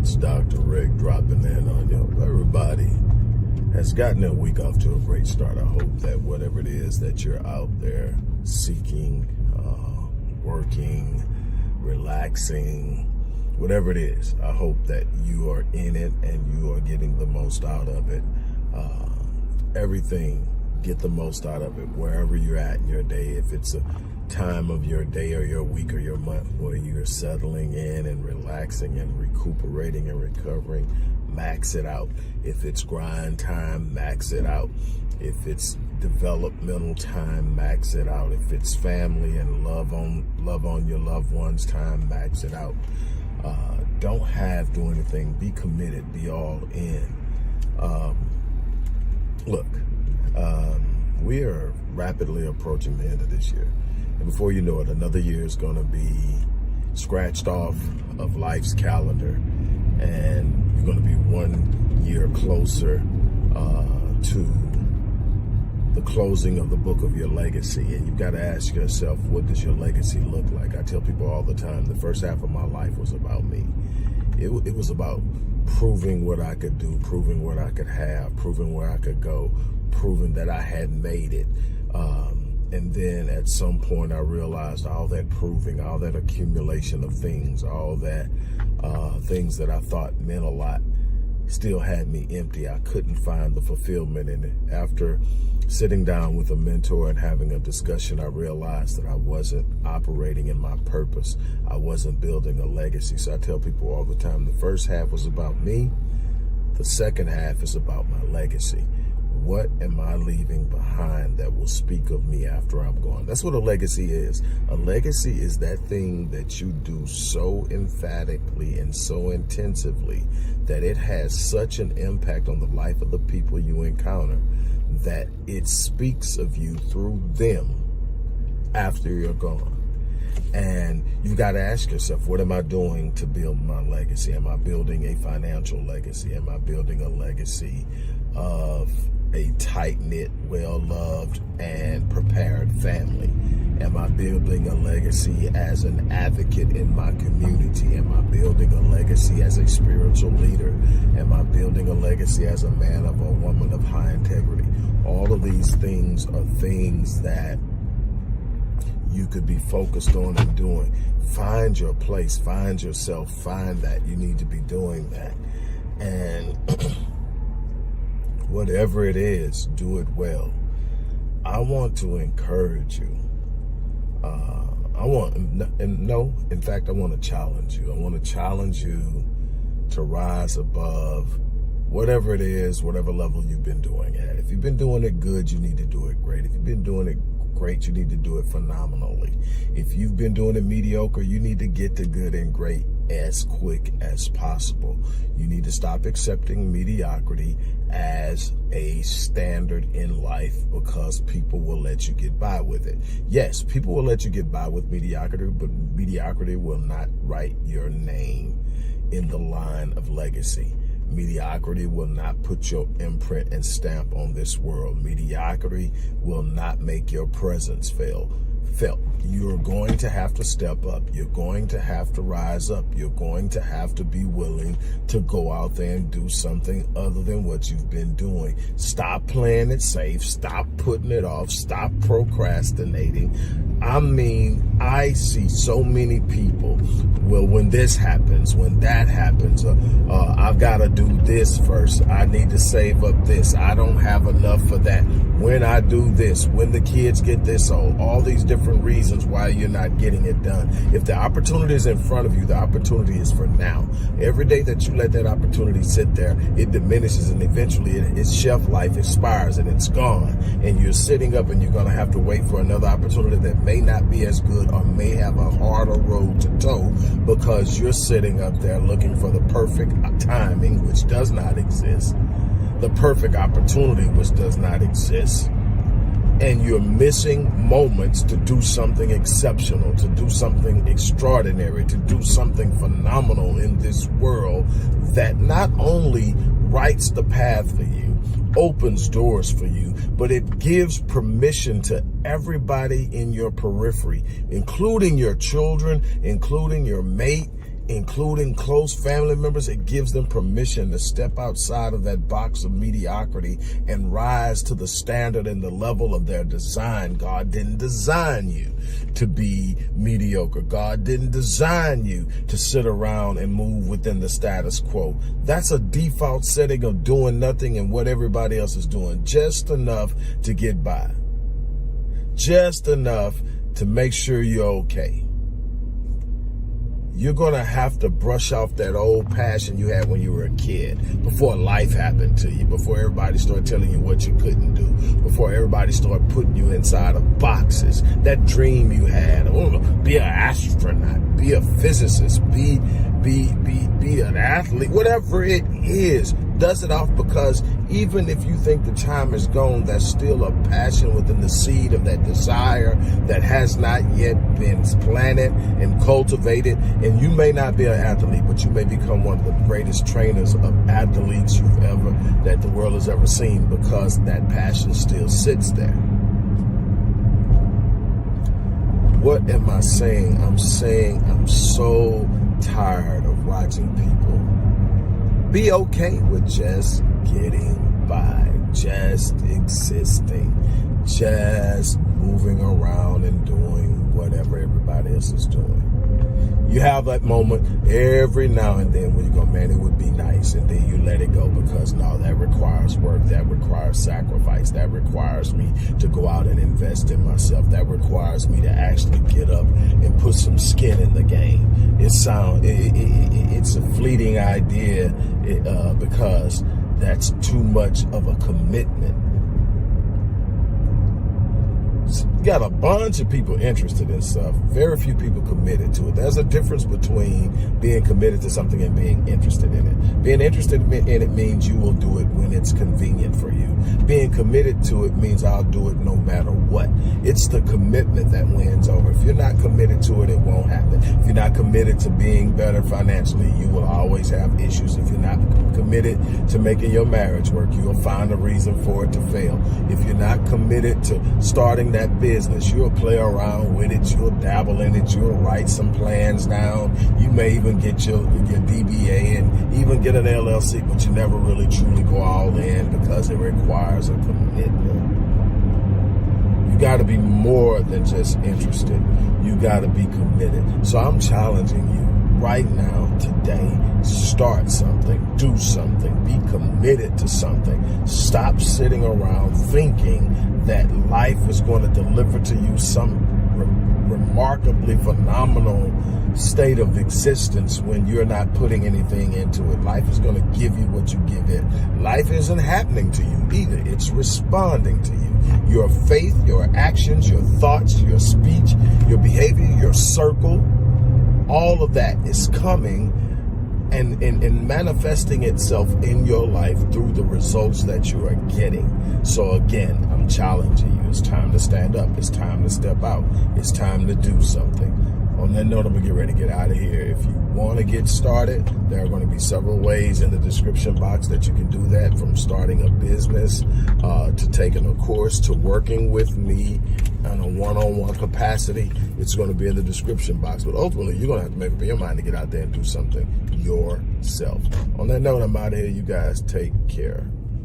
It's Dr. Rick dropping in on you. Everybody has gotten their week off to a great start. I hope that whatever it is that you're out there seeking, working, relaxing, whatever it is, I hope that you are in it and you are getting the most out of it. Everything, get the most out of it wherever you're at in your day. If it's a time of your day or your week or your month where you're settling in and relaxing and recuperating and recovering, max it out. If it's grind time, max it out. If it's developmental time, max it out. If it's family and love on your loved ones time, max it out. Don't have to anything. Be committed. Be all in. Look, we are rapidly approaching the end of this year. And before you know it, another year is going to be scratched off of life's calendar. And you're going to be 1 year closer to the closing of the book of your legacy. And you've got to ask yourself, what does your legacy look like? I tell people all the time, the first half of my life was about me. It was about proving what I could do, proving what I could have, proving where I could go, proving that I had made it. And then at some point I realized all that proving, all that accumulation of things, all that things that I thought meant a lot still had me empty. I couldn't find the fulfillment in it. After sitting down with a mentor and having a discussion, I realized that I wasn't operating in my purpose. I wasn't building a legacy. So I tell people all the time, the first half was about me. The second half is about my legacy. What am I leaving behind that will speak of me after I'm gone? That's what a legacy is. A legacy is that thing that you do so emphatically and so intensively that it has such an impact on the life of the people you encounter that it speaks of you through them after you're gone. And you've got to ask yourself, what am I doing to build my legacy? Am I building a financial legacy? Am I building a legacy of a tight-knit, well-loved, and prepared family? Am I building a legacy as an advocate in my community? Am I building a legacy as a spiritual leader? Am I building a legacy as a man or a woman of high integrity? All of these things are things that you could be focused on and doing. Find your place, find yourself, find that you need to be doing that. And whatever it is, do it well. I want to encourage you. I want to challenge you. I want to challenge you to rise above whatever it is, whatever level you've been doing at. If you've been doing it good, you need to do it great. If you've been doing it great, you need to do it phenomenally. If you've been doing it mediocre, you need to get to good and great as quick as possible. You need to stop accepting mediocrity as a standard in life because people will let you get by with it. Yes, people will let you get by with mediocrity, but mediocrity will not write your name in the line of legacy. Mediocrity will not put your imprint and stamp on this world. Mediocrity will not make your presence felt. You're going to have to step up. You're going to have to rise up. You're going to have to be willing to go out there and do something other than what you've been doing. Stop playing it safe. Stop putting it off. Stop procrastinating. I mean, I see so many people, well, when this happens, when that happens, I've got to do this first. I need to save up this. I don't have enough for that. When I do this, when the kids get this old, all these different reasons why you're not getting it done. If the opportunity is in front of you, the opportunity is for now. Every day that you let that opportunity sit there, it diminishes and eventually its shelf life expires and it's gone. And you're sitting up and you're going to have to wait for another opportunity that may not be as good or may have a harder road to toe because you're sitting up there looking for the perfect timing, which does not exist, the perfect opportunity, which does not exist. And you're missing moments to do something exceptional, to do something extraordinary, to do something phenomenal in this world that not only writes the path for you, opens doors for you, but it gives permission to everybody in your periphery, including your children, including your mate, including close family members, it gives them permission to step outside of that box of mediocrity and rise to the standard and the level of their design. God didn't design you to be mediocre. God didn't design you to sit around and move within the status quo. That's a default setting of doing nothing and what everybody else is doing, just enough to get by, just enough to make sure you're okay. You're going to have to brush off that old passion you had when you were a kid, before life happened to you, before everybody started telling you what you couldn't do, before everybody started putting you inside of boxes. That dream you had, be an astronaut, be a physicist, be an athlete, whatever it is, dust it off, because even if you think the time is gone, there's still a passion within the seed of that desire that has not yet been planted and cultivated. And you may not be an athlete, but you may become one of the greatest trainers of athletes that the world has ever seen, because that passion still sits there. What am I saying? I'm saying I'm so tired of watching people be okay with just getting by, just existing, just moving around and doing whatever everybody else is doing. You have that moment every now and then where you go, man, it would be nice, and then you let it go because, no, that requires work, that requires sacrifice, that requires me to go out and invest in myself, that requires me to actually get up and put some skin in the game. It's a fleeting idea because that's too much of a commitment. You got a bunch of people interested in stuff, very few people committed to it. There's a difference between being committed to something and being interested in it. Being interested in it means you will do it when it's convenient for you. Being committed to it means I'll do it no matter what. It's the commitment that wins over. If you're not committed to it, it won't happen. If you're not committed to being better financially, you will always have issues. If you're not committed to making your marriage work, you will find a reason for it to fail. If you're not committed to starting that business, you'll play around with it, you'll dabble in it, you'll write some plans down, you may even get your DBA and even get an LLC, but you never really truly go all in because it requires a commitment. You got to be more than just interested. You got to be committed. So I'm challenging you right now, today, start something, do something, be committed to something. Stop sitting around thinking that life is going to deliver to you some remarkably phenomenal state of existence when you're not putting anything into it. Life is going to give you what you give it. Life isn't happening to you either. It's responding to you. Your faith, your actions, your thoughts, your speech, your behavior, your circle, all of that is coming and manifesting itself in your life through the results that you are getting. So again, I'm challenging you. It's time to stand up. It's time to step out. It's time to do something. On that note, I'm going to get ready to get out of here. If you want to get started, there are going to be several ways in the description box that you can do that, from starting a business to taking a course to working with me on a one-on-one capacity. It's going to be in the description box. But ultimately, you're going to have to make up your mind to get out there and do something yourself. On that note, I'm out of here. You guys take care.